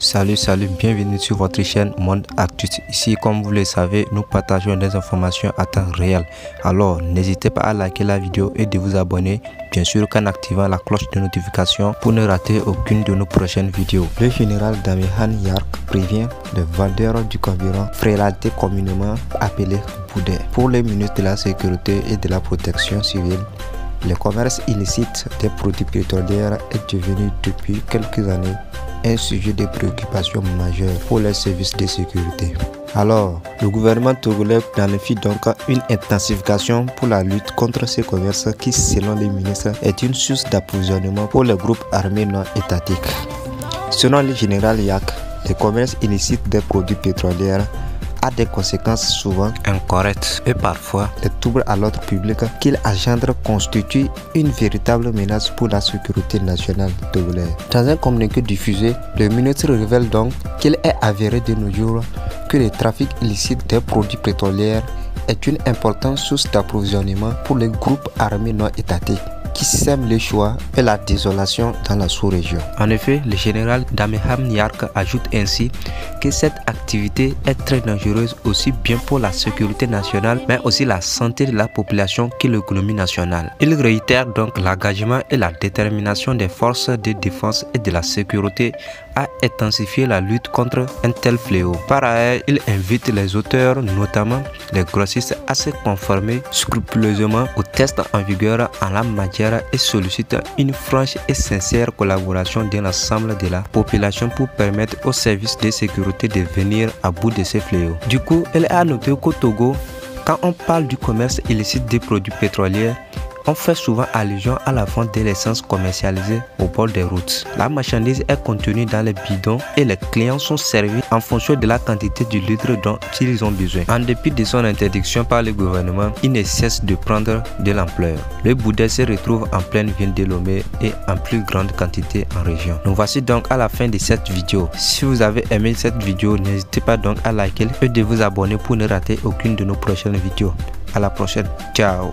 Salut, bienvenue sur votre chaîne Monde Actus. Ici, comme vous le savez, nous partageons des informations à temps réel. Alors, n'hésitez pas à liker la vidéo et de vous abonner, bien sûr qu'en activant la cloche de notification pour ne rater aucune de nos prochaines vidéos. Le général Damihan Yark prévient les vendeurs du carburant frélaté communément appelé boudet. Pour les ministres de la Sécurité et de la Protection civile, le commerce illicite des produits pétroliers est devenu depuis quelques années un sujet de préoccupation majeure pour les services de sécurité. Alors, le gouvernement togolais planifie donc une intensification pour la lutte contre ce commerce qui, selon les ministres, est une source d'approvisionnement pour les groupes armés non étatiques. Selon le général Yak, le commerce illicite des produits pétroliers a des conséquences souvent incorrectes et parfois des troubles à l'ordre public qu'il engendre constituent une véritable menace pour la sécurité nationale togolaise. Dans un communiqué diffusé, le ministre révèle donc qu'il est avéré de nos jours que le trafic illicite des produits pétroliers est une importante source d'approvisionnement pour les groupes armés non étatiques qui sèment le choix et la désolation dans la sous-région. En effet, le général Damihan Yark ajoute ainsi que cette activité est très dangereuse aussi bien pour la sécurité nationale mais aussi la santé de la population que l'économie nationale. Il réitère donc l'engagement et la détermination des forces de défense et de la sécurité à intensifier la lutte contre un tel fléau. Par ailleurs, il invite les auteurs, notamment les grossistes, à se conformer scrupuleusement aux tests en vigueur en la matière et sollicite une franche et sincère collaboration de l'ensemble de la population pour permettre aux services de sécurité de venir à bout de ces fléaux. Du coup, il est à noter qu'au Togo, quand on parle du commerce illicite des produits pétroliers, on fait souvent allusion à la vente de l'essence commercialisée au bord des routes. La marchandise est contenue dans les bidons et les clients sont servis en fonction de la quantité de litres dont ils ont besoin. En dépit de son interdiction par le gouvernement, il ne cesse de prendre de l'ampleur. Le boudet se retrouve en pleine ville de Lomé et en plus grande quantité en région. Nous voici donc à la fin de cette vidéo. Si vous avez aimé cette vidéo, n'hésitez pas donc à liker et de vous abonner pour ne rater aucune de nos prochaines vidéos. À la prochaine, ciao.